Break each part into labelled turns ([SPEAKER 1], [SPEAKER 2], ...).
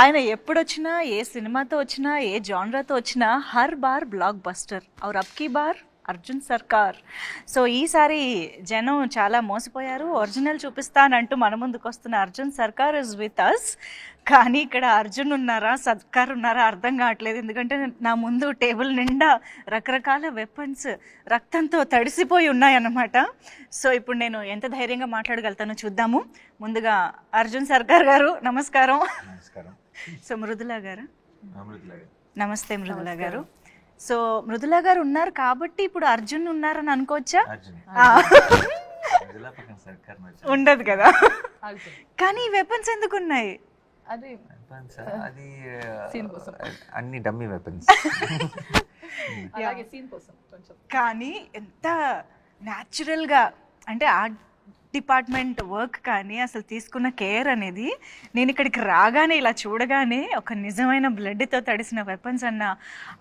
[SPEAKER 1] ఆయన ఎప్పుడొచ్చినా ఏ సినిమాతో వచ్చినా ఏ జానరాతో వచ్చినా హర్ బార్ బ్లాక్ బస్టర్ और अब की बार అర్జున్ సర్కార్. సో ఈసారి జనం చాలా మోసపోయారు. ఒరిజినల్ చూపిస్తానంటూ మన ముందుకు వస్తున్న అర్జున్ సర్కార్ ఇస్ విత్ అస్. కానీ ఇక్కడ అర్జున్ ఉన్నారా సర్కార్ ఉన్నారా అర్థం కావట్లేదు. ఎందుకంటే నా ముందు టేబుల్ నిండా రకరకాల వెపన్స్ రక్తంతో తడిసిపోయి ఉన్నాయన్నమాట. సో ఇప్పుడు నేను ఎంత ధైర్యంగా మాట్లాడగలుగుతానో చూద్దాము. ముందుగా అర్జున్ సర్కార్ గారు నమస్కారం. సో మృదులా గారు నమస్తే. మృదులా గారు, సో మృదులా గారు ఉన్నారు కాబట్టి ఇప్పుడు అర్జున్ ఉన్నారని అనుకోవచ్చా? ఉండదు కదా. కానీ వెపన్స్ ఎందుకు ఉన్నాయి?
[SPEAKER 2] అది అన్ని డమ్మీ వెపన్స్.
[SPEAKER 1] కానీ ఎంత న్యాచురల్ గా అంటే ఆర్ట్ డిపార్ట్మెంట్ వర్క్ కానీ అసలు తీసుకున్న కేర్ అనేది, నేను ఇక్కడికి రాగానే ఇలా చూడగానే ఒక నిజమైన బ్లడ్తో తడిసిన వెపన్స్ అన్న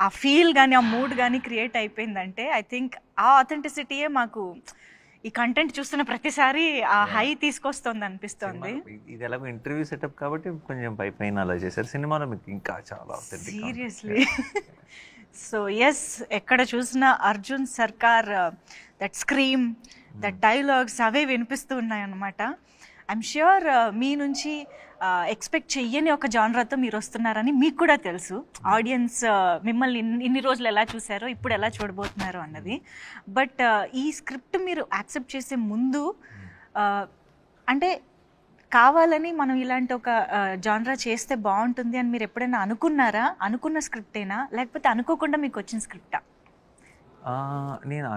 [SPEAKER 1] ఆ ఫీల్ కానీ ఆ మూడ్ కానీ క్రియేట్ అయిపోయిందంటే ఐ థింక్ ఆ ఆథెంటిసిటీయే మాకు ఈ కంటెంట్ చూస్తున్న ప్రతిసారి ఆ హై తీసుకొస్తుంది అనిపిస్తుంది.
[SPEAKER 2] ఇది ఎలాగో ఇంటర్వ్యూ సెటప్ కాబట్టి కొంచెం పైన అలా చేశారు. సినిమాలో మీకు ఇంకా చాలా
[SPEAKER 1] సీరియస్లీ. సో ఎస్, ఎక్కడ చూసినా అర్జున్ సర్కార్ దట్ స్క్రీమ్ దట్ డైలాగ్స్ అవే వినిపిస్తూ ఉన్నాయన్నమాట. ఐఎమ్ ష్యూర్ మీ నుంచి ఎక్స్పెక్ట్ చెయ్యని ఒక జానరాతో మీరు వస్తున్నారని మీకు కూడా తెలుసు. ఆడియన్స్ మిమ్మల్ని ఇన్ని రోజులు ఎలా చూసారో ఇప్పుడు ఎలా చూడబోతున్నారు అన్నది. బట్ ఈ స్క్రిప్ట్ మీరు యాక్సెప్ట్ చేసే ముందు అంటే కావాలని మనం ఇలాంటి ఒక జానరా చేస్తే బాగుంటుంది అని మీరు ఎప్పుడైనా అనుకున్నారా? అనుకున్న స్క్రిప్టేనా లేకపోతే అనుకోకుండా మీకు వచ్చిన స్క్రిప్టా?
[SPEAKER 2] నేను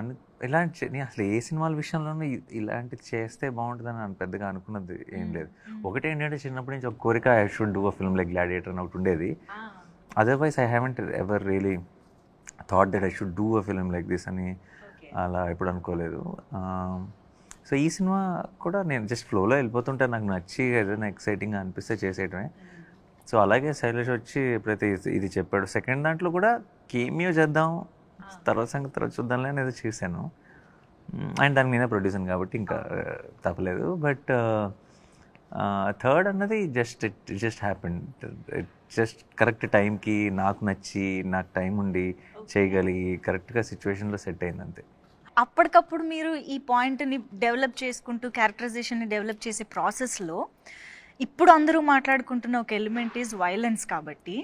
[SPEAKER 2] నేను అసలు ఏ సినిమాల విషయంలోనూ ఇలాంటిది చేస్తే బాగుంటుందని నేను పెద్దగా అనుకున్నది ఏం లేదు. ఒకటి ఏంటంటే చిన్నప్పటి నుంచి ఒక కోరిక, I should do a film like gladiator అని ఒకటి ఉండేది. Otherwise I haven't ever really thought that I should do a film like this అని అలా ఎప్పుడు అనుకోలేదు. సో ఈ సినిమా కూడా నేను జస్ట్ ఫ్లోలో వెళ్ళిపోతుంటే నాకు నచ్చి ఏదైనా ఎక్సైటింగ్గా అనిపిస్తే చేసేయటమే. సో అలాగే శైలేష్ వచ్చి ఎప్పుడైతే ఇది చెప్పాడు, సెకండ్ దాంట్లో కూడా కేమియో చేద్దాం తర్వాత సంగతి తర్వాత చూద్దాంలే అనేది చేశాను. అండ్ దానికి నేనే ప్రొడ్యూసర్ కాబట్టి ఇంకా తప్పలేదు. బట్ థర్డ్ అన్నది జస్ట్ హ్యాపెన్. జస్ట్ కరెక్ట్ టైంకి నాకు నచ్చి నాకు టైం ఉండి చేయగలిగి కరెక్ట్గా సిచ్యువేషన్లో సెట్ అయింది అంతే.
[SPEAKER 1] అప్పటికప్పుడు మీరు ఈ పాయింట్ని డెవలప్ చేసుకుంటూ క్యారెక్టరైజేషన్ని డెవలప్ చేసే ప్రాసెస్లో ఇప్పుడు అందరూ మాట్లాడుకుంటున్న ఒక ఎలిమెంట్ ఈజ్ వైలెన్స్. కాబట్టి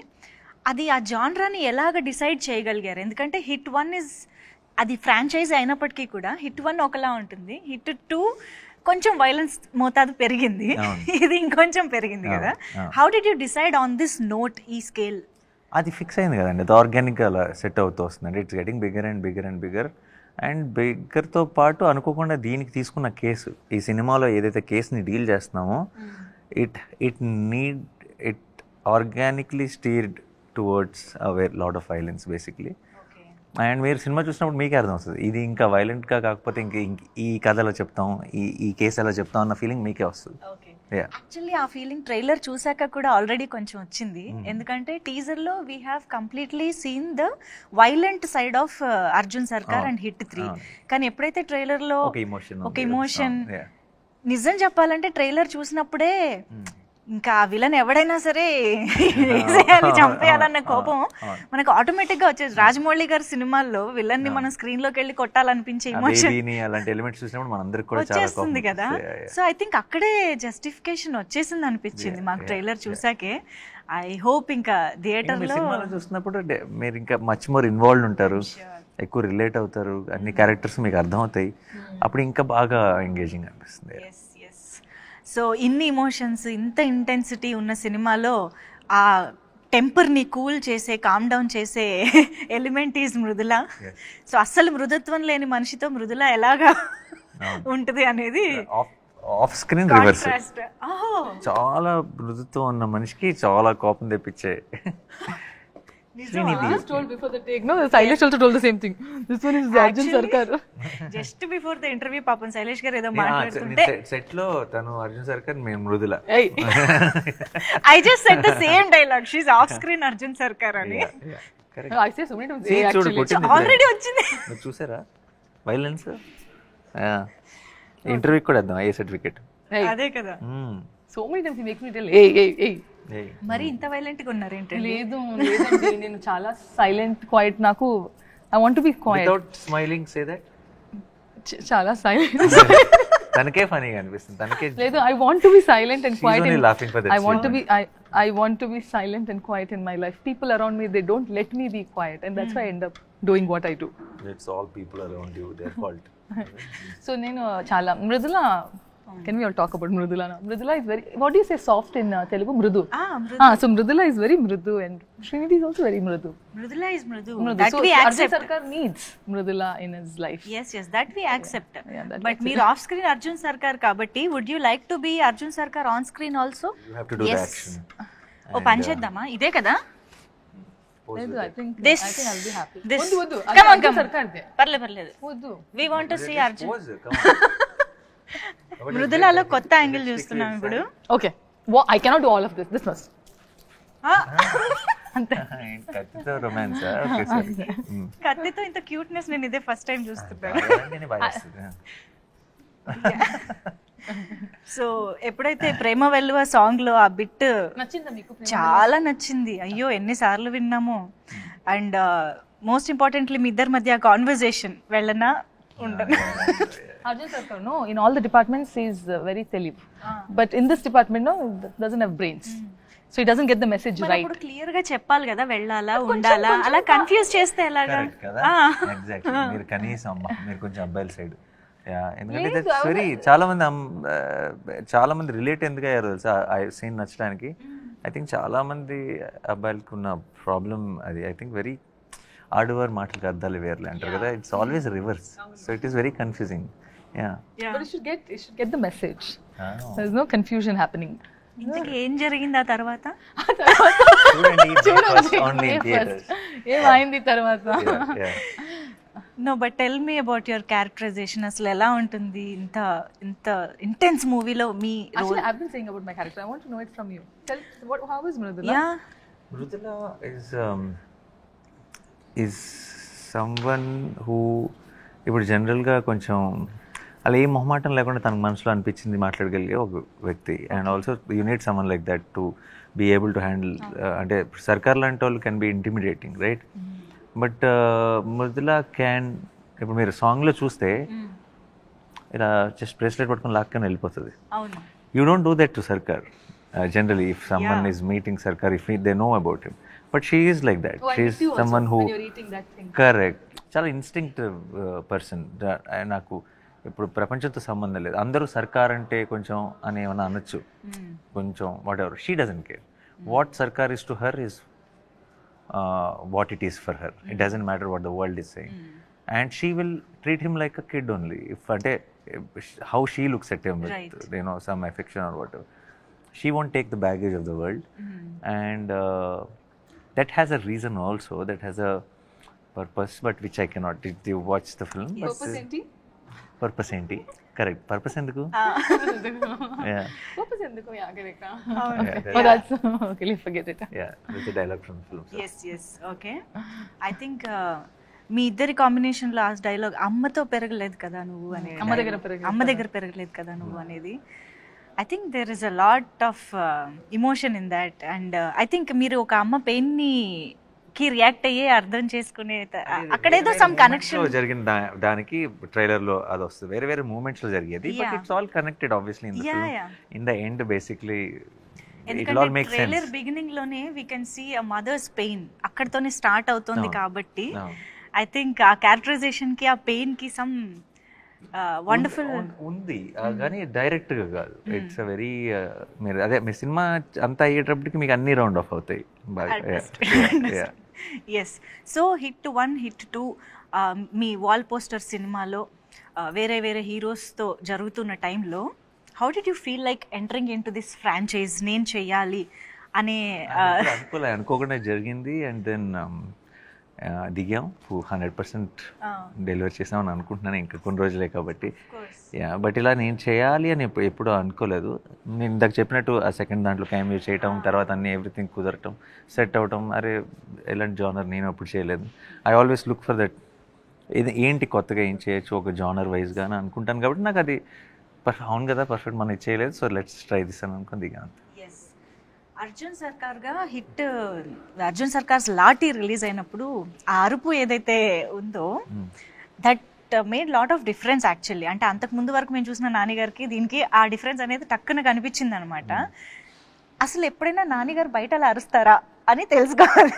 [SPEAKER 1] అది ఆ జానరాని ఎలాగ డిసైడ్ చేయగలిగారు? ఎందుకంటే హిట్ 1 ఇస్ అది ఫ్రాంచైజీ అయినప్పటికీ కూడా హిట్ 1 ఒకలా ఉంటుంది, హిట్ 2 కొంచెం వైలెన్స్ మోతాదు పెరిగింది, ఇది ఇంకొంచెం పెరిగింది కదా. How did you decide on this note, ఈ స్కేల్?
[SPEAKER 2] అది ఫిక్స్ అయింది కదండి, అది ఆర్గానిక్గా అలా సెట్ అవుతూ వస్తుందండి. It's getting bigger and bigger and bigger. And బిగ్గర్తో పాటు అనుకోకుండా దీనికి తీసుకున్న కేసు, ఈ సినిమాలో ఏదైతే కేసుని డీల్ చేస్తున్నామో it organically steered towards lot of violence basically. And మీరు సినిమా చూసినప్పుడు మీకే అర్థం వస్తుంది ఇది ఇంకా వైలెంట్గా కాకపోతే ఈ కథలో చెప్తాం, ఈ కేసు ఎలా చెప్తాం అన్న ఫీలింగ్ మీకే వస్తుంది.
[SPEAKER 1] యాక్చువల్లీ ఆ ఫీలింగ్ ట్రైలర్ చూసాక కూడా ఆల్రెడీ కొంచెం వచ్చింది. ఎందుకంటే టీజర్లో we have completely seen the violent side of Arjun Sarkar and hit 3. కానీ ఎప్పుడైతే ట్రైలర్లో ఒక ఇమోషన్, నిజం చెప్పాలంటే ట్రైలర్ చూసినప్పుడే ఇంకా విలన్ ఎవడైనా సరే వేసేయాలి, చంపేయాలన్న కోపం మనకు ఆటోమేటిక్గా వచ్చేది. రాజమౌళి గారి సినిమాల్లో విలన్ ని మనం స్క్రీన్ లోకి వెళ్ళి కొట్టాలనిపించే ఇమోషన్ వచ్చేస్తుంది కదా. సో ఐ థింక్ అక్కడే జస్టిఫికేషన్ వచ్చేసింది అనిపించింది మాకు ట్రైలర్ చూసాకే. ఐ హోప్ ఇంకా థియేటర్ లో
[SPEAKER 2] చూసినప్పుడు మీరు ఇంకా మచ్ మోర్ ఇన్వాల్వ్ ఉంటారు, ఎక్కువ రిలేట్ అవుతారు, అన్ని క్యారెక్టర్స్ మీకు అర్థం అవుతాయి, అప్పుడు ఇంకా బాగా ఎంగేజింగ్ అనిపిస్తుంది.
[SPEAKER 1] సో ఇన్ని ఇమోషన్స్, ఇంత ఇంటెన్సిటీ ఉన్న సినిమాలో ఆ టెంపర్ని కూల్ చేసే, కామ్ డౌన్ చేసే ఎలిమెంట్ ఈజ్ మృదుల. సో అస్సలు మృదుత్వం లేని మనిషితో మృదుల ఎలాగా ఉంటుంది అనేది
[SPEAKER 2] ఆఫ్ స్క్రీన్ రివర్స్. చాలా మృదుత్వం ఉన్న మనిషికి చాలా కోపం తెప్పించే.
[SPEAKER 3] Just told before the take, no, Shailesh also told the same thing. This one is Arjun Sarkar.
[SPEAKER 1] Just before the interview, పాపం శైలేష్ గారు ఏదో మాట్లాడుతుంటే
[SPEAKER 2] సెట్ లో తను అర్జున్ సర్కార్, మేము Mrudula.
[SPEAKER 1] I just said the same dialogue. She's off screen Arjun Sarkar అని.
[SPEAKER 3] I say so many times. Actually
[SPEAKER 1] already వచ్చింది.
[SPEAKER 2] చూసారా వైలెన్స్? ఇంటర్వ్యూ కూడా ఇద్దాం ఏ సర్టిఫికెట్.
[SPEAKER 1] అదే కదా.
[SPEAKER 3] So many times he makes me tell, hey,
[SPEAKER 1] మరి ఇంత వైలెంట్గా ఉన్నారు ఏంటండి?
[SPEAKER 3] లేదండి నేను చాలా సైలెంట్ క్వైట్. నాకు I want to be quiet.
[SPEAKER 2] Without smiling say that.
[SPEAKER 3] చాలా సైలెంట్.
[SPEAKER 2] తనకే ఫనీగా అనిపిస్తుంది. తనకే
[SPEAKER 3] లేదు, I want to be silent and quiet.
[SPEAKER 2] I
[SPEAKER 3] want to be silent and quiet in my life. People around me, they don't let me be quiet, and that's why I end up doing what I do.
[SPEAKER 2] It's all people around you, their fault.
[SPEAKER 3] So నేను చాలా Mrudula. Can we all talk about Mridula now? Mridula is very, what do you say soft in Telugu? Mridu. So Mridula is very mridu and Srinidhi is also very mridu.
[SPEAKER 1] Mridula is mridu.
[SPEAKER 3] That so we accept. Arjun Sarkar needs Mridula in his life.
[SPEAKER 1] Yes, that we accept.
[SPEAKER 3] Yeah, that
[SPEAKER 1] but meer off screen Arjun Sarkar kabatti, would you like to be Arjun Sarkar on screen also?
[SPEAKER 2] You have to do the action.
[SPEAKER 1] Oh, pancheddama ide kada?
[SPEAKER 3] I think I'll be happy.
[SPEAKER 1] Vuddu. Come on.
[SPEAKER 3] Sarkar de.
[SPEAKER 1] Parledu.
[SPEAKER 3] Vuddu.
[SPEAKER 1] We want to see Arjun.
[SPEAKER 2] Come on.
[SPEAKER 1] మృదులలో కొత్త angle చూస్తున్నాం ఇప్పుడు.
[SPEAKER 3] Okay, I cannot do all of this must. అంతే.
[SPEAKER 2] కత్తితో romance. Okay సరే.
[SPEAKER 1] కత్తితో ఇంత cuteness నేను ఇదే ఫస్ట్ టైం చూస్తున్నాను. సో ఎప్పుడైతే ప్రేమ వెల్లువ సాంగ్ లో ఆ బిట్
[SPEAKER 3] నచ్చిందా మీకు?
[SPEAKER 1] చాలా నచ్చింది. అయ్యో ఎన్నిసార్లు విన్నాము. అండ్ మోస్ట్ ఇంపార్టెంట్లీ మీ ఇద్దరి మధ్య కాన్వర్జేషన్ వెళ్ళనా ఉండను.
[SPEAKER 3] Arjun Sarkar, no, in all the departments he is very telib, but in this department no, doesn't have brains, so he doesn't get the message right.
[SPEAKER 1] ఇప్పుడు క్లియర్ గా చెప్పాలి కదా, వెళ్ళాలా ఉండాలా, అలా కన్ఫ్యూజ్ చేస్తే ఎలాగా?
[SPEAKER 2] ఎగ్జాక్ట్లీ. మీరు కనీసం అమ్మ మీరు కొంచెం అబ్బాయిల సైడ్. ఎందుకంటే వెరీ చాలా మంది రిలేట్ ఎందుకు అయ్యారు తెలుసా ఆ సీన్ నచ్చడానికి. ఐ థింక్ చాలా మంది అబ్బాయిలకు ఉన్న ప్రాబ్లం అది. ఐ థింక్ వెరీ ఆడవారు మాటలకు అర్థాలు వేర్లే అంటారు కదా. It's always reverse. So it is very confusing.
[SPEAKER 3] But you should get the message. There is no confusion happening.
[SPEAKER 1] ఇంతకీ ఏం జరిగింది ఆ తర్వాత?
[SPEAKER 3] ఏమైంది తర్వాత?
[SPEAKER 1] No but tell me about your characterisation. అసలు ఎలా ఉంటుంది ఇంత ఇంటెన్స్ మూవీలో మీ role?
[SPEAKER 3] Actually I've been saying about my character. I want to know it from you. Tell how is Mridula?
[SPEAKER 2] Mridula is someone who ఇప్పుడు జనరల్గా కొంచెం అలా ఏ మొహమాటం లేకుండా తనకు మనసులో అనిపించింది మాట్లాడగలిగే ఒక వ్యక్తి. And also you need someone like that to be able to handle. అంటే సర్కార్ లాంటి వాళ్ళు can be intimidating right. But Mridula can, ఇప్పుడు మీరు సాంగ్లో చూస్తే ఇలా జస్ట్ బ్రేస్లెట్ పట్టుకుని లాక్కొని వెళ్ళిపోతుంది. You don't do that to Sarkar generally. If someone is meeting Sarkar, if they know about him, but she is like that. She is someone who correct, చాలా instinctive person. నాకు ఇప్పుడు ప్రపంచంతో సంబంధం లేదు, అందరూ సర్కార్ అంటే కొంచెం అని ఏమన్నా అనొచ్చు, కొంచెం whatever. She doesn't care. What Sarkar is to her is what it is for her. It doesn't matter what the world is saying. And she will treat him like a kid only. If అంటే how she looks at him with some affection or whatever. She won't take the baggage of the world. And that has a reason also, that has a purpose, but which I cannot. Did you watch the film? Purpose enti? Correct. Purpose enduku? Yeah.
[SPEAKER 3] Purpose enduku? Yeah, correct.
[SPEAKER 2] Yeah.
[SPEAKER 3] Oh, that's okay. Let's forget it.
[SPEAKER 2] Yeah, that's a dialogue from the film. So.
[SPEAKER 1] Yes. Okay. I think మీ ఇద్దరి కాంబినేషన్లో ఆ dialogue అమ్మతో పెరగలేదు కదా నువ్వు అనేది, అమ్మ దగ్గర పెరగలేదు కదా నువ్వు అనేది. I think there is a lot of emotion in that, and I think మీరు ఒక అమ్మ పెయిన్కి రియాక్ట్ అయ్యే అర్థం చేసుకునే అక్కడేదో సమ్ కనెక్షన్
[SPEAKER 2] జరిగిన దానికి ట్రైలర్లో అది వస్తుంది. వేరే వేరే మూమెంట్స్లో జరిగేది, but it's all connected obviously in the film. In the end basically
[SPEAKER 1] ఎందుకంటే ట్రైలర్ బిగినింగ్ లోనే we can see a mother's pain, అక్కడతోనే స్టార్ట్ అవుతుంది. కాబట్టి ఐ థింక్ ఆ క్యారెక్టరైజేషన్ కి ఆ పెయిన్ కి సమ్ వండర్ఫుల్
[SPEAKER 2] ఉంది, కానీ డైరెక్ట్ గా కాదు. ఇట్స్ అ వెరీ మీరు అదే మీ సినిమా అంతా అయ్యేటప్పటికి మీకు అన్ని రౌండ్ ఆఫ్ అవుతాయి బాగా.
[SPEAKER 1] ఎస్. సో హిట్ 1 హిట్ 2 మీ వాల్ పోస్టర్ సినిమాలో వేరే వేరే హీరోస్తో జరుగుతున్న టైంలో how did you feel like entering in to this franchise? నేను చెయ్యాలి అనే
[SPEAKER 2] అనుకోకుండా జరిగింది. అండ్ దెన్ దిగాం, 100% డెలివరీ చేసామని అనుకుంటున్నాను. ఇంకా కొన్ని రోజులే కాబట్టి. బట్ ఇలా నేను చేయాలి అని ఎప్పుడూ అనుకోలేదు. నేను ఇందాక చెప్పినట్టు ఆ సెకండ్ దాంట్లో క్యామియో చేయటం, తర్వాత అన్ని ఎవ్రీథింగ్ కుదరటం, సెట్ అవటం, అరే ఎలాంటి జానర్ నేను అప్పుడు చేయలేదు. I always look for that, ఇది ఏంటి కొత్తగా ఏం చేయొచ్చు ఒక జానర్ వైజ్గా అని అనుకుంటాను. కాబట్టి నాకు అది అవును కదా పర్ఫెక్ట్ మనం ఇది చేయలేదు, సో లెట్స్ ట్రై దిస్ అని అనుకుని దిగాను.
[SPEAKER 1] అర్జున్ సర్కార్గా హిట్ అర్జున్ సర్కార్స్ లాఠీ రిలీజ్ అయినప్పుడు ఆ అరుపు ఏదైతే ఉందో that made lot of difference actually. అంటే అంతకు ముందు వరకు మేము చూసిన నాని గారికి దీనికి ఆ డిఫరెన్స్ అనేది టక్కున కనిపించింది అనమాట. అసలు ఎప్పుడైనా నాని గారు బయట అలా అరుస్తారా అని తెలుసుకోవాలి.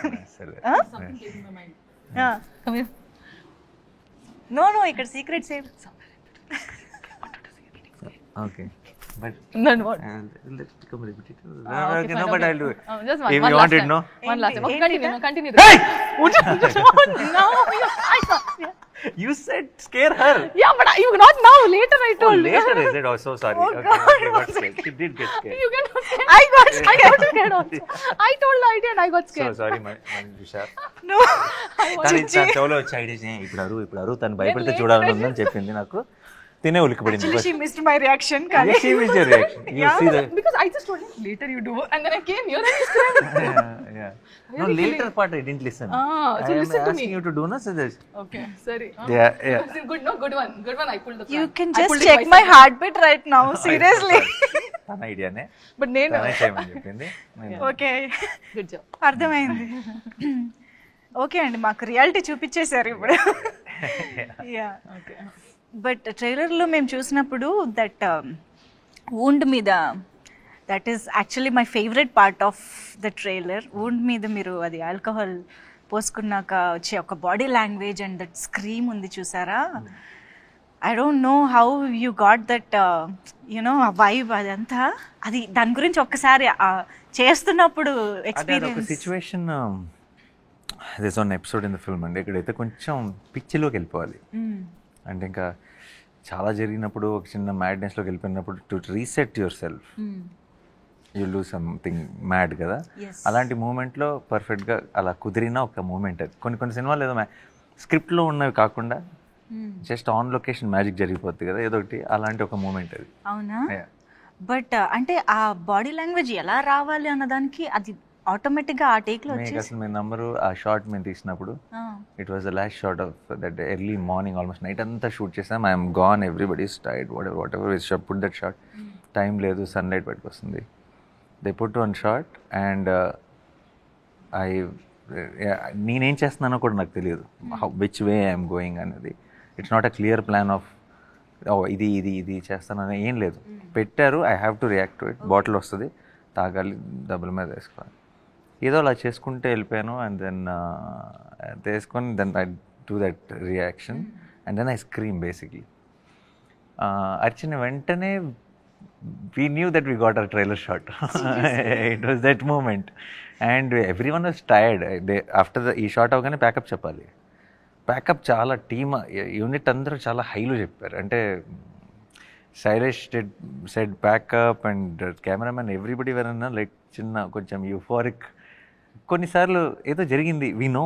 [SPEAKER 1] నో ఇక్కడ సీక్రెట్స్ ఏం.
[SPEAKER 2] Okay but
[SPEAKER 3] Then what?
[SPEAKER 2] let's become repetitive.
[SPEAKER 3] Okay,
[SPEAKER 2] No, but I'll do it.
[SPEAKER 3] Just
[SPEAKER 2] If
[SPEAKER 3] one
[SPEAKER 2] you
[SPEAKER 3] last
[SPEAKER 2] want it,
[SPEAKER 3] time.
[SPEAKER 2] no?
[SPEAKER 3] One last time. Okay, continue.
[SPEAKER 2] Hey!
[SPEAKER 3] No,
[SPEAKER 2] You said scare her.
[SPEAKER 3] yeah, but you not now. Later I
[SPEAKER 2] Oh,
[SPEAKER 3] told.
[SPEAKER 2] later I said, oh, so sorry.
[SPEAKER 1] Oh,
[SPEAKER 2] Okay,
[SPEAKER 1] God.
[SPEAKER 2] she got scared. She did get scared.
[SPEAKER 3] You get scared. I got scared also. I told the idea and I got
[SPEAKER 2] So
[SPEAKER 3] scared.
[SPEAKER 2] sorry, my Vishal.
[SPEAKER 1] No
[SPEAKER 2] తను చెవులో వచ్చి idea ఇప్పుడు అరు తను భయపడితే చూడాలని ఉందని చెప్పింది నాకు. తినే ఉలికిపడింది.
[SPEAKER 1] Actually she missed my reaction. కానీ
[SPEAKER 2] She missed your reaction. You see the
[SPEAKER 3] Because I just told him later you do, and then I came here and you scared.
[SPEAKER 2] yeah. No, later part I didn't listen.
[SPEAKER 3] So
[SPEAKER 2] I am
[SPEAKER 3] listen to
[SPEAKER 2] asking
[SPEAKER 3] me.
[SPEAKER 2] you to do no, so this.
[SPEAKER 3] Okay, sorry.
[SPEAKER 2] Yeah.
[SPEAKER 3] Good, no, good one. I pulled the plan.
[SPEAKER 1] You can
[SPEAKER 3] I
[SPEAKER 1] just
[SPEAKER 3] pulled it
[SPEAKER 1] check
[SPEAKER 3] myself.
[SPEAKER 1] My heart beat right now seriously.
[SPEAKER 2] తన ఐడియానే
[SPEAKER 3] But నేను
[SPEAKER 2] తనే చేయమని చెప్పింది.
[SPEAKER 1] Okay
[SPEAKER 3] good job.
[SPEAKER 1] అర్థమైంది. Okay అండి, మాకు reality చూపించేశారు ఇప్పుడు. Yeah
[SPEAKER 3] Okay.
[SPEAKER 1] బట్ ట్రైలర్లో మేము చూసినప్పుడు దట్ వూండ్ మీద that is actually my favourite part of the trailer. Wound మీద మీరు అది ఆల్కహాల్ పోసుకున్నాక వచ్చే ఒక body language and that scream ఉంది చూసారా. I don't know how you got that you know ఆ వైబ్ అదంతా. అది దాని గురించి ఒక్కసారి చేస్తున్నప్పుడు
[SPEAKER 2] అదే ఒక
[SPEAKER 1] experience.
[SPEAKER 2] Situation this one episode in the film అండి. ఇక్కడైతే కొంచెం పిచ్చిలోకి వెళ్ళిపోవాలి. అంటే ఇంకా చాలా జరిగినప్పుడు ఒక చిన్న మ్యాడ్నెస్లోకి వెళ్ళిపోయినప్పుడు to reset your self you do something mad కదా. అలాంటి మూమెంట్లో పర్ఫెక్ట్గా అలా కుదిరిన ఒక మూమెంట్ అది. కొన్ని సినిమాలు ఏదో స్క్రిప్ట్లో ఉన్నవి కాకుండా జస్ట్ ఆన్ లొకేషన్ మ్యాజిక్ జరిగిపోద్ది కదా ఏదో ఒకటి, అలాంటి ఒక మూమెంట్ అది.
[SPEAKER 1] అవునా? బట్ అంటే ఆ బాడీ లాంగ్వేజ్ ఎలా రావాలి అన్నదానికి అది ఆటోమేటిక్గా ఆ టేక్లో
[SPEAKER 2] మీకు అసలు మీ నంబరు ఆ షార్ట్ మేము తీసినప్పుడు it was the last short of that early morning almost night అంతా షూట్ చేసాం. I'm gone, everybody is tired, what ever which put that short. Time లేదు, సన్లైట్ బయటకు వస్తుంది. They put one short and నేనేం చేస్తున్నానో కూడా నాకు తెలియదు, విచ్ వే ఐఎమ్ గోయింగ్ అనేది. It's not a clear plan of ఇది చేస్తానని ఏం లేదు. పెట్టారు, I have to react to it. Bottle వస్తుంది, తాగాలి, డబ్బుల మీద వేసుకోవాలి, ఏదో అలా చేసుకుంటే వెళ్ళిపోయాను. అండ్ దెన్ వేసుకొని then I do that reaction and then I scream basically. అర్చిన వెంటనే we knew that we got our trailer shot. It was that moment and everyone was tired. After the ee shot avagane backup cheppali. Backup chaala team unit andaru chaala high lo chepparu. Ante Shailesh said backup and cameraman everybody were like chinna koncham euphoric. కొన్నిసార్లు ఏదో జరిగింది, we know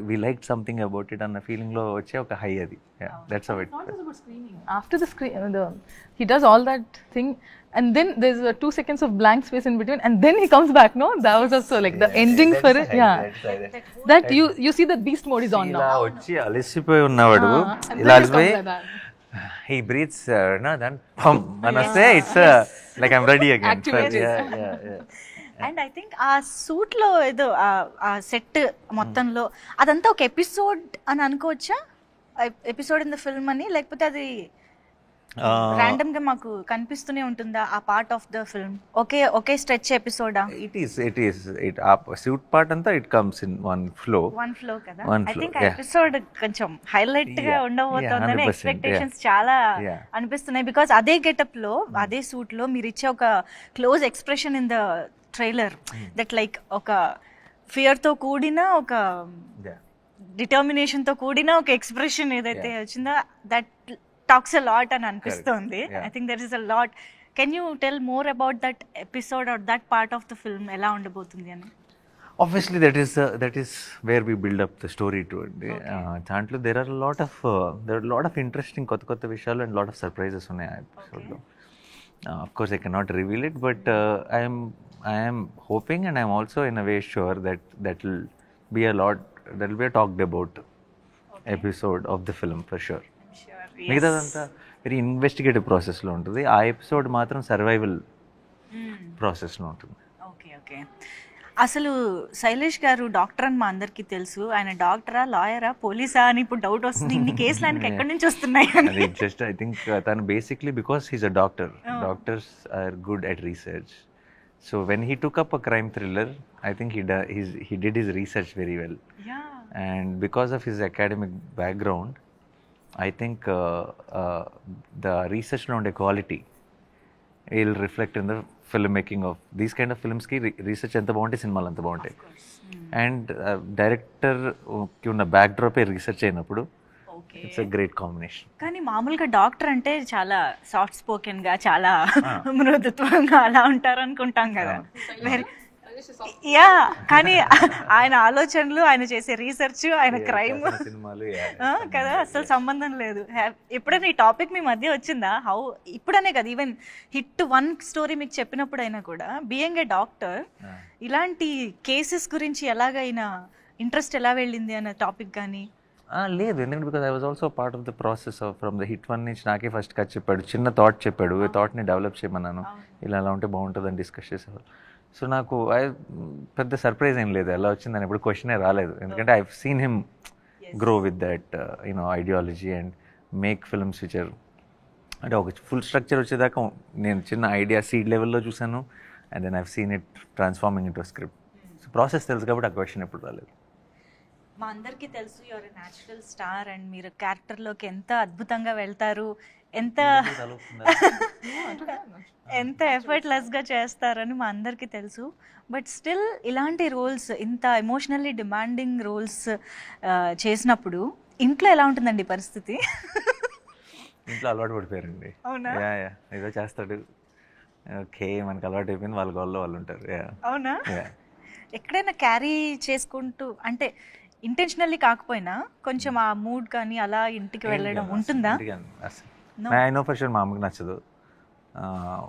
[SPEAKER 2] we like something about it అన్న ఫీలింగ్లో వచ్చే ఒక high అది. That's how it.
[SPEAKER 3] After the screen, he does all that thing, and then there's 2 seconds of blank space in between, and then he comes back. No, that was also like the ending for it. Yeah, that you see the beast mode is on now.
[SPEAKER 2] ఇలా వచ్చి అలసిపోయి ఉన్నవాడు ఇలా అలసిపోయి he breathes na then pum manase it's like I'm ready again.
[SPEAKER 1] And I think ఆ సూట్లో ఏదో ఆ set మొత్తంలో అదంతా ఒక ఎపిసోడ్ అని అనుకోవచ్చా? ఎపిసోడ్ ఇన్ ద ఫిల్మ్ అని, లేకపోతే అది ర్యాండమ్ గా మాకు కనిపిస్తూనే ఉంటుందా ఆ పార్ట్ ఆఫ్ ద ఫిల్మ్? ఒకే స్ట్రెచ్ ఎపిసోడా?
[SPEAKER 2] it is ఆ సూట్ పార్ట్ అంతా it comes in one flow
[SPEAKER 1] కదా. ఐ థింక్ ఆ ఎపిసోడ్ కొంచెం హైలైట్ గా ఉండబోతోందని ఎక్స్పెక్టేషన్స్ చాలా అనిపిస్తున్నాయి. బికాస్ అదే గెటప్ లో అదే సూట్ లో మీరు ఇచ్చే ఒక close expression in the trailer that like ఒక ఫియర్ తో కూడిన ఒక డిటర్మినేషన్ తో కూడిన ఒక ఎక్స్ప్రెషన్ ఏదైతే వచ్చిందో దట్ టాక్స్ అ లాట్ అని అనిపిస్తుంది. I think there is a lot. Can you tell more about that episode or that part of the film ఎలా ఉండబోతుంది అని?
[SPEAKER 2] Obviously that is where we build up the story to it. దాంట్లో there are a lot of interesting కొత్త విషయాలు and lot of surprises ఉన్నాయి ఆ ఎపిసోడ్లో. Of course I cannot reveal it, but I am hoping and I am also in a way sure that will be a talked about episode of the film for sure. మిగతాదంతా very investigative ప్రాసెస్లో ఉంటుంది. ఆ episode మాత్రం survival ప్రాసెస్లో ఉంటుంది.
[SPEAKER 1] Okay okay. అసలు శైలేష్ గారు doctor అని మా అందరికీ తెలుసు. ఆయన డాక్టరా, లాయరా, పోలీసా అని ఇప్పుడు డౌట్ వస్తుంది. ఇన్ని కేసులు ఆయనకి ఎక్కడి నుంచి వస్తున్నాయి అని.
[SPEAKER 2] అది జస్ట్ ఐ థింక్ తను basically because he's a doctor. Doctors are good at research. So when he took up a crime thriller, I think he did his research very well.
[SPEAKER 1] Yeah.
[SPEAKER 2] And because of his academic background, I think the research lo unde quality will reflect in the filmmaking of these kind of films ki research enta bagunte cinemalu anta baguntayi. And director ki unna backdrop e research ayinappudu it's a great combination.
[SPEAKER 1] కానీ మామూలుగా doctor అంటే చాలా soft spoken గా, చాలా మృదుత్వంగా అలా ఉంటారు అనుకుంటాం కదా. యా, కానీ ఆయన ఆలోచనలు, ఆయన చేసే రీసెర్చ్, ఆయన క్రైమ్ కదా అసలు సంబంధం లేదు. ఎప్పుడైనా ఈ టాపిక్ మీ మధ్య వచ్చిందా? హౌ ఇప్పుడనే కదా, ఈవెన్ హిట్ 1 స్టోరీ మీకు చెప్పినప్పుడైనా కూడా బీయింగ్ ఏ డాక్టర్ ఇలాంటి కేసెస్ గురించి ఎలాగైనా ఇంట్రెస్ట్ ఎలా వెళ్ళింది అనే టాపిక్ కానీ?
[SPEAKER 2] లేదు, ఎందుకంటే because I was also part of the process of from the hit 1 నుంచి నాకే ఫస్ట్ కట్ చెప్పాడు, చిన్న థాట్ చెప్పాడు, ఈ థాట్ని డెవలప్ చేయమన్నాను, ఇలా ఉంటే బాగుంటుందని డిస్కస్ చేసేవాళ్ళు. సో నాకు పెద్ద సర్ప్రైజ్ ఏం లేదు ఎలా వచ్చిందని, ఎప్పుడు క్వశ్చనే రాలేదు. ఎందుకంటే I seen him grow with that ideology and make films which are అంటే ఒక ఫుల్ స్ట్రక్చర్ వచ్చేదాకా నేను చిన్న ఐడియా సీడ్ లెవెల్లో చూసాను. And then I've seen it transforming into script. So process తెలుసు కాబట్టి ఆ క్వశ్చన్ ఎప్పుడు రాలేదు.
[SPEAKER 1] మా అందరికీ తెలుసు యువర్ న్యాచురల్ స్టార్ అండ్ మీరు క్యారెక్టర్లోకి ఎంత అద్భుతంగా వెళ్తారు, ఎంత ఎఫర్ట్లెస్గా చేస్తారని మా అందరికీ తెలుసు. బట్ స్టిల్ ఇలాంటి రోల్స్, ఇంత ఎమోషనల్లీ డిమాండింగ్ రోల్స్ చేసినప్పుడు ఇంట్లో ఎలా ఉంటుందండి పరిస్థితి?
[SPEAKER 2] ఇంట్లో అలవాటు పడిపోయారండి. ఏదో చేస్తాడు, ఓకే మనకు అలవాటు అయిపోయింది, వాళ్ళ గోల్లో వాళ్ళు ఉంటారు.
[SPEAKER 1] అవునా? ఎక్కడైనా క్యారీ చేసుకుంటూ, అంటే ఇంటెన్షనల్లీ కాకపోయినా కొంచెం ఆ మూడ్ కానీ అలా ఇంటికి వెళ్ళడం ఉంటుందా?
[SPEAKER 2] ఐ నో ఫర్ షూర్ మా అమ్మకి నచ్చదు,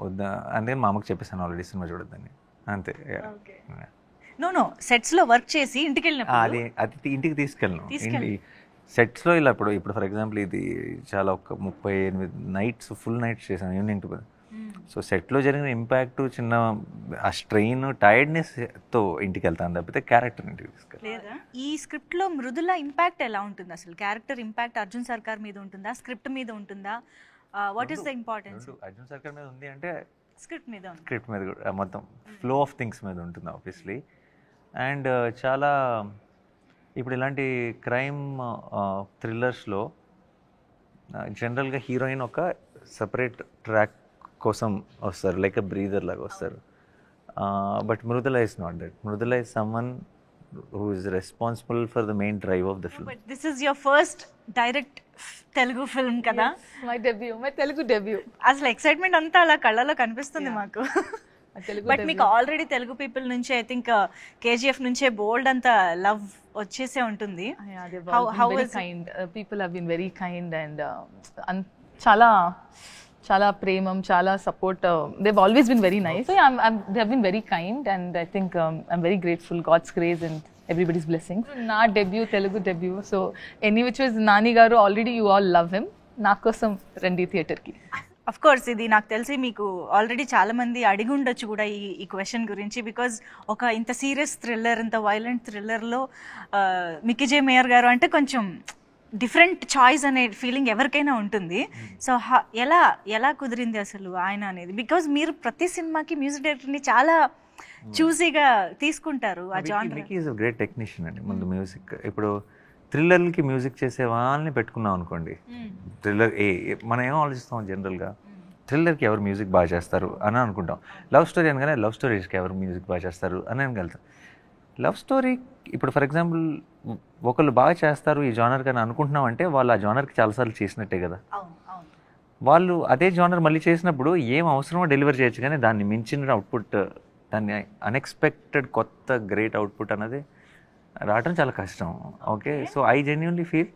[SPEAKER 2] వద్దా అంటే మా అమ్మకి చెప్పేసాను ఆల్రెడీ సినిమా చూడొద్దని, అంతే.
[SPEAKER 1] నో సెట్స్లో వర్క్ చేసి ఇంటికి వెళ్ళినప్పుడు
[SPEAKER 2] అది ఇంటికి తీసుకెళ్ళను. సెట్స్లో ఇలా ఇప్పుడు ఫర్ ఎగ్జాంపుల్ ఇది చాలా ఒక 38 నైట్స్ ఫుల్ నైట్స్ చేశాను ఈవినింగ్ టు. సో సెట్లో జరిగిన ఇంపాక్ట్, చిన్న ఆ స్ట్రెయిన్, టైర్డ్నెస్తో ఇంటికి వెళ్తాను తప్పితే క్యారెక్టర్ ఇంటికి తీసుకెళ్ళి.
[SPEAKER 1] ఈ స్క్రిప్ట్లో మృదుల ఇంపాక్ట్ ఎలా ఉంటుంది అసలు? క్యారెక్టర్ ఇంపాక్ట్ అర్జున్ సర్కార్ మీద ఉంటుందా, స్క్రిప్ట్ మీద ఉంటుందా? What is the importance?
[SPEAKER 2] Arjun సర్కార్ మీద ఉంది అంటే
[SPEAKER 1] స్క్రిప్ట్ మీద
[SPEAKER 2] కూడా మొత్తం ఫ్లో ఆఫ్ థింగ్స్ మీద ఉంటుంది ఆబ్వియస్లీ. అండ్ చాలా ఇప్పుడు ఇలాంటి క్రైమ్ థ్రిల్లర్స్లో జనరల్గా హీరోయిన్ ఒక సపరేట్ ట్రాక్ కోసం వస్తారు, లైక్ అ బ్రీదర్ లాగా వస్తారు. But Mridula is not that. Mridula is someone who is responsible for the main drive of the film.
[SPEAKER 1] But this is your first direct Telugu film kada?
[SPEAKER 3] Yes, my Telugu debut.
[SPEAKER 1] అసలు excitement అంతా అలా కళ్ళలో కనిపిస్తుంది మాకు. But మీకు already Telugu people నుంచి I think KGF నుంచే బోల్డ్ అంత లవ్ వచ్చేసే ఉంటుంది.
[SPEAKER 3] How is kind? People have been very kind and చాలా ప్రేమం, చాలా support. They've always been very nice. So yeah, they have been very kind and I think I'm very grateful. God's grace and everybody's blessings. నా debut, Telugu debut. So any which was Nani garu, already you all love him. నా కోసం రండి థియేటర్కి.
[SPEAKER 1] Of course ఇది నాకు తెలిసి మీకు already చాలా మంది అడిగి ఉండొచ్చు కూడా ఈ క్వశ్చన్ గురించి. బికాజ్ ఒక ఇంత సీరియస్ థ్రిల్లర్, ఇంత వైలెంట్ థ్రిల్లర్లో మిక్కీ జే మేయర్ గారు అంటే కొంచెం డిఫరెంట్ చాయిస్ అనే ఫీలింగ్ ఎవరికైనా ఉంటుంది. సో ఎలా కుదిరింది అసలు ఆయన అనేది? బికాజ్ మీరు ప్రతి సినిమాకి మ్యూజిక్ డైరెక్టర్ని చాలా చూసీగా తీసుకుంటారు. ఆ genre.
[SPEAKER 2] Mickey is a great technician అండి. ముందు మ్యూజిక్, ఇప్పుడు థ్రిల్లర్కి మ్యూజిక్ చేసే వాళ్ళని పెట్టుకున్నాం అనుకోండి, థ్రిల్లర్ మనం ఏం ఆలోచిస్తాం జనరల్గా, థ్రిల్లర్కి ఎవరు మ్యూజిక్ బాగా చేస్తారు అని అనుకుంటాం. లవ్ స్టోరీ అనగానే లవ్ స్టోరీస్కి ఎవరు మ్యూజిక్ బాగా చేస్తారు అని అనగలుగుతాం. లవ్ స్టోరీ ఇప్పుడు ఫర్ ఎగ్జాంపుల్ ఒకళ్ళు బాగా చేస్తారు ఈ జానర్ కానీ అనుకుంటున్నాం అంటే వాళ్ళు ఆ జానర్కి చాలాసార్లు చేసినట్టే కదా. వాళ్ళు అదే జానర్ మళ్ళీ చేసినప్పుడు ఏం అవసరమో డెలివర్ చేయొచ్చు, కానీ దాన్ని మించిన అవుట్పుట్, దాన్ని అన్ఎక్స్పెక్టెడ్ కొత్త గ్రేట్ అవుట్పుట్ అన్నది రావడం చాలా కష్టం. Okay, so I genuinely feel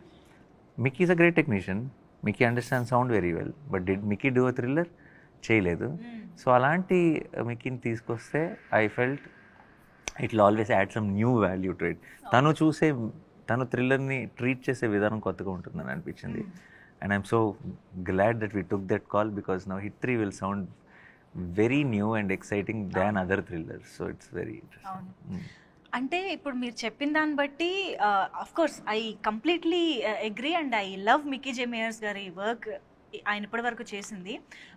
[SPEAKER 2] Mickey is a great technician. Mickey understand sound very well. But did Mickey do a thriller? చేయలేదు. సో అలాంటి మిక్కీని తీసుకొస్తే I felt it will always add some new value to it. తను థ్రిల్లర్ని treat చేసే విధానం కొత్తగా ఉంటుందని అనిపించింది. And I'm so glad that we took that call because now hit 3 will sound very new and exciting than other thrillers, so it's very
[SPEAKER 1] అవును.
[SPEAKER 2] Interesting.
[SPEAKER 1] అంటే ఇప్పుడు మీరు చెప్పిన దాన్ని బట్టి of course I completely agree and I love Mickey J Meyers గారి work, ఆయన ఇప్పటి వరకు చేసింది.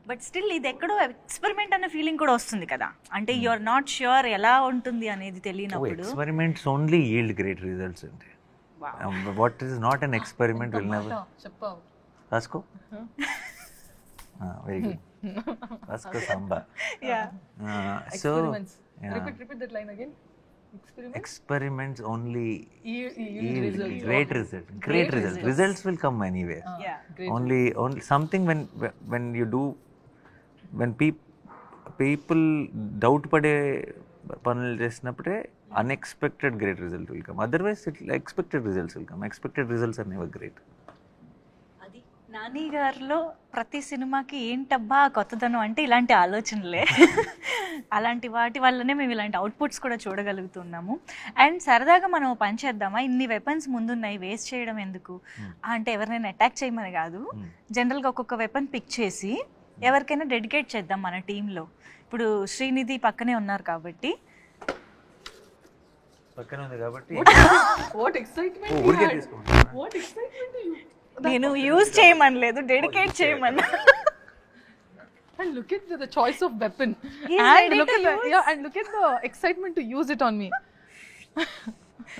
[SPEAKER 1] బట్ స్టిల్ ఇది ఎక్కడో ఎక్స్పెరిమెంట్ అనే ఫీలింగ్ కూడా వస్తుంది కదా, అంటే యు ఆర్ నాట్ ష్యూర్ ఎలా ఉంటుంది అనేది తెలియనప్పుడు.
[SPEAKER 2] Experiments only yield great results అండి. What is not an experiment will never.
[SPEAKER 3] చెప్పావు
[SPEAKER 2] రాసుకో, వెరీ గుడ్, రాసుకో Samba. So
[SPEAKER 3] repeat that line again.
[SPEAKER 2] experiments only
[SPEAKER 3] Yield results.
[SPEAKER 2] great results. Great results. Results will come anywhere. Only something when you do, when people doubt pade panulu chesinapude unexpected great result will come. Otherwise expected results will come. Expected results are never great.
[SPEAKER 1] Nani గారిలో ప్రతి సినిమాకి ఏంటబ్బా కొత్తదనం అంటే ఇలాంటి ఆలోచనలే. అలాంటి వాటి వల్లనే మేము ఇలాంటి అవుట్పుట్స్ కూడా చూడగలుగుతున్నాము. అండ్ సరదాగా మనం పని చేద్దామా, ఇన్ని వెపన్స్ ముందున్నాయి వేస్ట్ చేయడం ఎందుకు అంటే ఎవరినైనా అటాక్ చేయమని కాదు, జనరల్గా ఒక్కొక్క వెపన్ పిక్ చేసి ఎవరికైనా డెడికేట్ చేద్దాం మన టీంలో. ఇప్పుడు శ్రీనిధి పక్కనే ఉన్నారు కాబట్టి నేను యూజ్ చేయమనలేదు, డెడికేట్ చేయమన్నా.
[SPEAKER 3] And look at the choice of weapon.
[SPEAKER 1] And
[SPEAKER 3] look at the excitement to use it on me.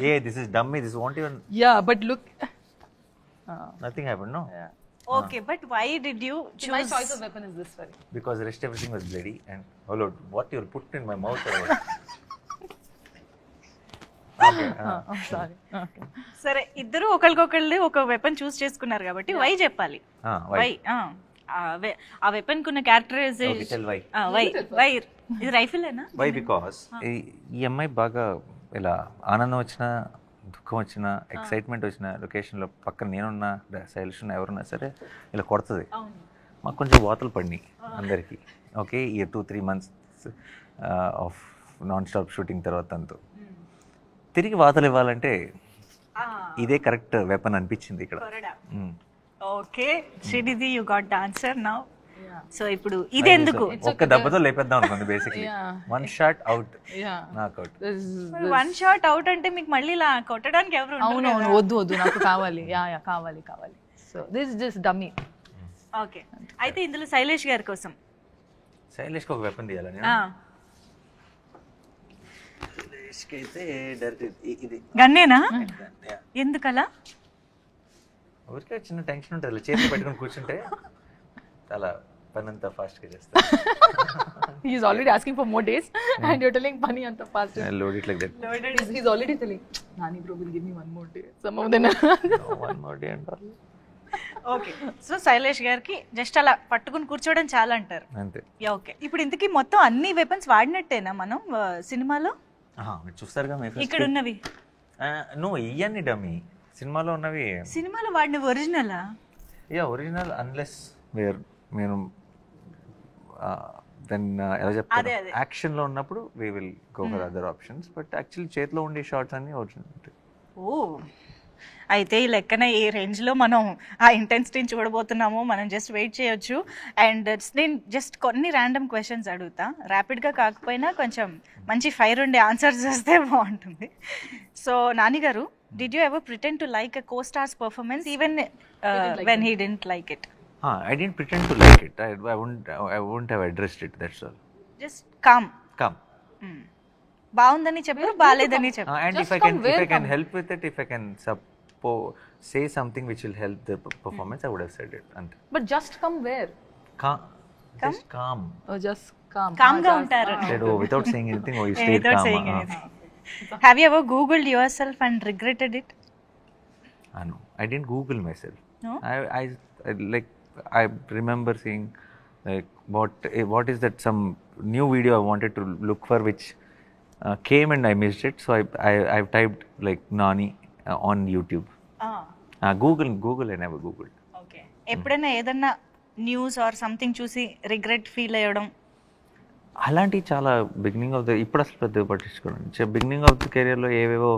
[SPEAKER 2] Yeah, this is dummy. This won't even.
[SPEAKER 3] Yeah, but look.
[SPEAKER 2] Nothing happened, no?
[SPEAKER 3] Yeah.
[SPEAKER 1] Okay, but why did you choose?
[SPEAKER 3] My choice of weapon is this very.
[SPEAKER 2] Because the rest everything was bloody and oh Lord, what you'll put in my mouth or what? Okay.
[SPEAKER 3] I'm sorry. Okay.
[SPEAKER 1] సరే, ఇద్దరు ఒకరికొకళ్ళు ఒక weapon చూస్ చేసుకున్నారు కాబట్టి why చెప్పాలి. Why ఆ weapon కున్న characterisation why ఇది రైఫిలేనా?
[SPEAKER 2] Why because ఈ అమ్మాయి బాగా ఇలా ఆనందం వచ్చినా దుఃఖం వచ్చినా ఎక్సైట్మెంట్ వచ్చిన లొకేషన్లో పక్కన నేనున్నా శైలిష్ ఉన్నా ఎవరున్నా సరే ఇలా కొడుతుంది. మాకు కొంచెం వాతలు పడినాయి అందరికీ. ఓకే, ఈ 2-3 months of non stop shooting తర్వాత అంతా తిరిగి వాతలు ఇవ్వాలంటే ఇదే కరెక్ట్ వెపన్ అనిపించింది ఇక్కడ.
[SPEAKER 1] Okay Srinidhi, you got the answer now. So ఇప్పుడు ఇది ఎందుకు
[SPEAKER 2] ఒక్క దెబ్బతో లేపేద్దాం అనుకుంది బేసిక్లీ. వన్ షాట్ అవుట్, నాక్ అవుట్.
[SPEAKER 1] వన్ షాట్ అవుట్ అంటే మీకు మళ్ళీ ఇలా కొట్టడానికి ఎవరు ఉండరు.
[SPEAKER 3] అవును, వద్దు నాకు కావాలి. కావాలి. So this is just dummy.
[SPEAKER 1] Okay, అయితే ఇందులో శైలేష్ గారి కోసం
[SPEAKER 2] శైలేష్కి ఒక వెపన్ తీయాలని. శైలేష్కి అయితే డైరెక్ట్ ఇది
[SPEAKER 1] గన్నేనా? ఎందుకలా?
[SPEAKER 2] ఊరికే చిన్న టెన్షన్ ఉంటుంది, చేతి పెట్టుకుని కూర్చుంటే చాలా పని అంతా ఫాస్ట్గా చేస్తాను.
[SPEAKER 3] He is already asking for more days and you're telling Pani anta fast.
[SPEAKER 2] I load it like that.
[SPEAKER 3] He's already telling, Nani bro will give me one more day. Some of them.
[SPEAKER 2] One more day and all.
[SPEAKER 1] Okay, so Shailesh గారికి just అలా పట్టుకుని కూర్చోవడం చాలా అంటారు.
[SPEAKER 2] అంతే.
[SPEAKER 1] Okay, ఇప్పుడు ఇంతకీ మొత్తం అన్ని వెపన్స్ వాడినట్టేనా మనం సినిమాలో?
[SPEAKER 2] మీరు చూస్తారుగా
[SPEAKER 1] ఇక్కడ ఉన్నవి?
[SPEAKER 2] నో, ఇవన్నీ డమ్మీ. సినిమాలో ఉన్నవి
[SPEAKER 1] సినిమాలో వాడినవి ఒరిజినలా?
[SPEAKER 2] ఒరిజినల్ అన్లెస్ మీరు దెన్ ఎలా చెప్తారు, యాక్షన్లో ఉన్నప్పుడు we will go for other options. But actually చేతిలో ఉండే షార్ట్స్ అన్నీ ఒరిజినల్ ఉంటాయి.
[SPEAKER 1] ఓ, అయితే ఈ లెక్కన ఏ రేంజ్లో మనం ఆ ఇంటెన్సిటీని చూడబోతున్నామో మనం జస్ట్ వెయిట్ చేయొచ్చు. అండ్ నేను జస్ట్ కొన్ని ర్యాండమ్ క్వశ్చన్స్ అడుగుతా, ర్యాపిడ్గా కాకపోయినా కొంచెం మంచి ఫైర్ ఉండే ఆన్సర్స్ వస్తే బాగుంటుంది. సో నాని గారు, did you ever pretend to like a co-star's performance even when he didn't like it?
[SPEAKER 2] I didn't pretend to like it. I wouldn't have addressed it, that's all.
[SPEAKER 1] Just calm. బాగుందని చెప్పారు, బాలేదని చెప్పారు.
[SPEAKER 2] And if I can help with it, if I can say something which will help the performance, I would have said it.
[SPEAKER 3] But just come where?
[SPEAKER 2] Just calm.
[SPEAKER 3] Oh, just calm.
[SPEAKER 1] Calm ga untaru.
[SPEAKER 2] Without saying anything, you stayed
[SPEAKER 1] without
[SPEAKER 2] calm.
[SPEAKER 1] Saying anything. Have you ever Googled yourself and regretted it?
[SPEAKER 2] No, I didn't Google myself.
[SPEAKER 1] No?
[SPEAKER 2] I remember seeing like what is that, some new video I wanted to look for which came and I missed it, so I've typed like Nani on YouTube. Google I never Googled.
[SPEAKER 1] Okay, ఎప్పుడైనా ఏదన్నా news or something చూసి regret feel అయ్యడం
[SPEAKER 2] అలాంటివి చాలా beginning of the, ఇప్పుడు అసలు పెద్ద పట్టించుకోండి. Beginning of the కెరియర్లో ఏవేవో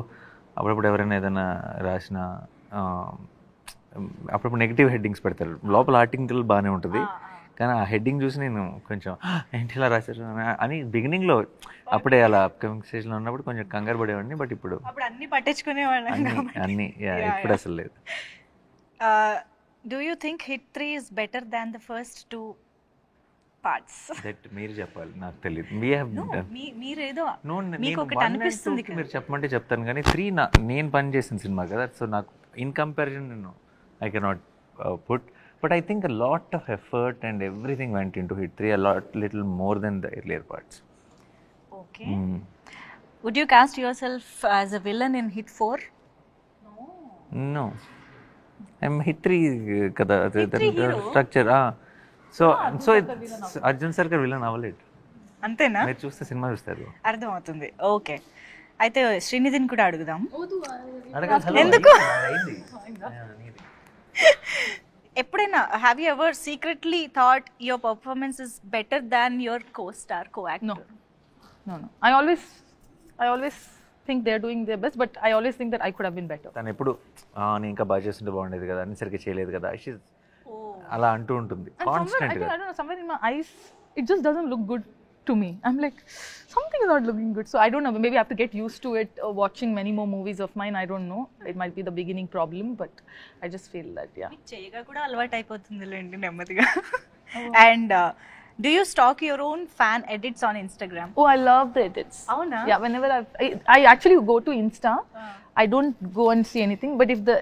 [SPEAKER 2] అప్పుడప్పుడు ఎవరైనా ఏదైనా రాసిన అప్పుడప్పుడు నెగిటివ్ హెడ్డింగ్స్ పెడతారు, లోపల ఆర్టికల్ బాగానే ఉంటుంది కానీ ఆ హెడ్డింగ్ చూసి నేను కొంచెం ఏంటి ఇలా రాశారు అని బిగినింగ్లో అప్పుడే అలా అప్కమింగ్ స్టేజ్లో ఉన్నప్పుడు కొంచెం కంగారు పడేవాడిని. బట్ ఇప్పుడు
[SPEAKER 1] అప్పుడు అన్ని పట్టించుకునేవాళ్ళం.
[SPEAKER 2] అన్ని ఇప్పుడు అసలు లేదు.
[SPEAKER 1] Do you think hit 3 is better than the first 2 parts?
[SPEAKER 2] That మీరు చెప్పాలి, నాకు తెలియదు.
[SPEAKER 1] మీరేదో
[SPEAKER 2] No,
[SPEAKER 1] మీకు ఒకటి అనిపిస్తుంది కదా.
[SPEAKER 2] మీరు చెప్పమంటే చెప్తాను కానీ 3 నేను పని చేసిన సినిమా కదా, సో నాకు ఇన్ కంపారిజన్ నేను I cannot put, but I think a lot of effort and everything went into HIT 3, little more than the earlier parts.
[SPEAKER 1] Okay. Would you cast yourself as a villain in HIT 4?
[SPEAKER 2] No. I'm hit 3 కదా structure. So Arjun సర్కార్ villain అవ్వలేదు.
[SPEAKER 1] అంతేనా?
[SPEAKER 2] మీరు చూస్తే cinema చూస్తారు,
[SPEAKER 1] అర్థమవుతుంది. Okay, అయితే శ్రీనిధిని కూడా అడుగుదాం.
[SPEAKER 2] అడగాలి.
[SPEAKER 1] ఎందుకు? ఎప్పుడైనా have you ever secretly thought your performance is better than your co-star, co-actor?
[SPEAKER 3] No. I always think they're doing their best, but I always think that I could have been better.
[SPEAKER 2] తను ఎప్పుడు నేను ఇంకా బాగా చేస్తుంటే బాగుండేది కదా, అన్ని సరిగ్గా చేయలేదు కదా, అలా అంటూ ఉంటుంది కాన్స్టెంట్ గా.
[SPEAKER 3] I don't know, somewhere in my eyes it just doesn't look good to me. I'm like, something is not looking good. So I don't know, maybe I have to get used to it, watching many more movies of mine. I don't know, it might be the beginning problem, but I just feel that
[SPEAKER 1] చేయగా కూడా అలవాటు అయిపోతుందిలేండి నెమ్మదిగా. And do you stalk your own fan edits on Instagram?
[SPEAKER 3] Oh, I love the edits.
[SPEAKER 1] Avuna?
[SPEAKER 3] Yeah, whenever I actually go to Insta, I don't go and see anything, but if the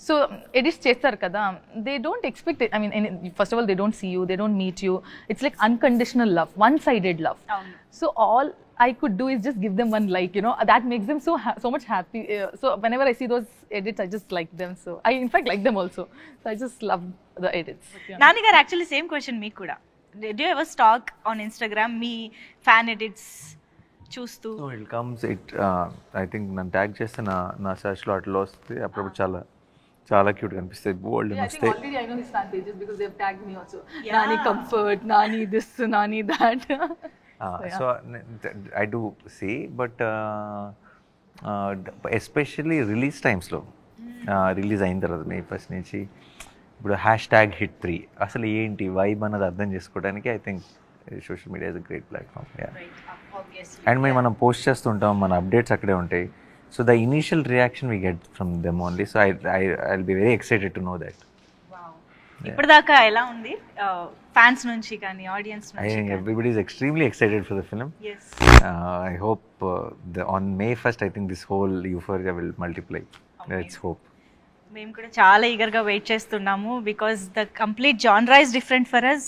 [SPEAKER 3] so edits chestar kada, they don't expect it. I mean, first of all, they don't see you, they don't meet you. It's like unconditional love, one-sided love. So all I could do is just give them one like, that makes them so much happy. So whenever I see those edits, I just like them. So I in fact like them also. So I just love the edits.
[SPEAKER 1] Nani garu, actually same question me kuda. Do you ever stalk on Instagram me fan edits చూస్తూ?
[SPEAKER 2] So it comes, I think నన్ను tag చేస్తే నా సర్చ్లో అట్లా వస్తుంది. అప్పుడు చాలా cute కనిపిస్తాయి, బోల్డ్
[SPEAKER 3] I think
[SPEAKER 2] వస్తాయి.
[SPEAKER 3] already I know his fan pages because they've tagged me also. Nani comfort, Nani this, Nani that.
[SPEAKER 2] So I do see, but especially release టైమ్స్లో, రిలీజ్ అయిన తర్వాత May 1st నుంచి ఇప్పుడు #hit3 అసలు ఏంటి vibe అన్నది అర్థం చేసుకోవడానికి I think social media is a great platform. And మనం పోస్ట్ చేస్తుంటాం, మన అప్డేట్స్ అక్కడే ఉంటాయి. So the initial reaction we get from them only. So I be very excited to know that.
[SPEAKER 1] ఇప్పటిదాకా ఎలా ఉంది ఫ్యాన్స్ నుంచి కానీ ఆడియన్స్
[SPEAKER 2] I
[SPEAKER 1] నుంచి?
[SPEAKER 2] think everybody is extremely excited for the film.
[SPEAKER 1] Yes.
[SPEAKER 2] I hope on May 1st, I think this whole euphoria will multiply. Let's hope.
[SPEAKER 1] మేము కూడా చాలా ఈగర్గా వెయిట్ చేస్తున్నాము, because the complete genre is different for us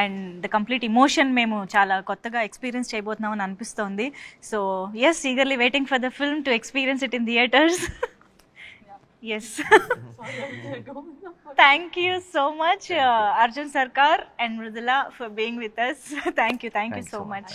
[SPEAKER 1] and the complete emotion మేము చాలా కొత్తగా experience చేయబోతున్నామని అనిపిస్తోంది. So yes, eagerly waiting for the film to experience it in theatres. Yes, thank you so much Arjun Sarkar and Mridula for being with us. Thank you so much.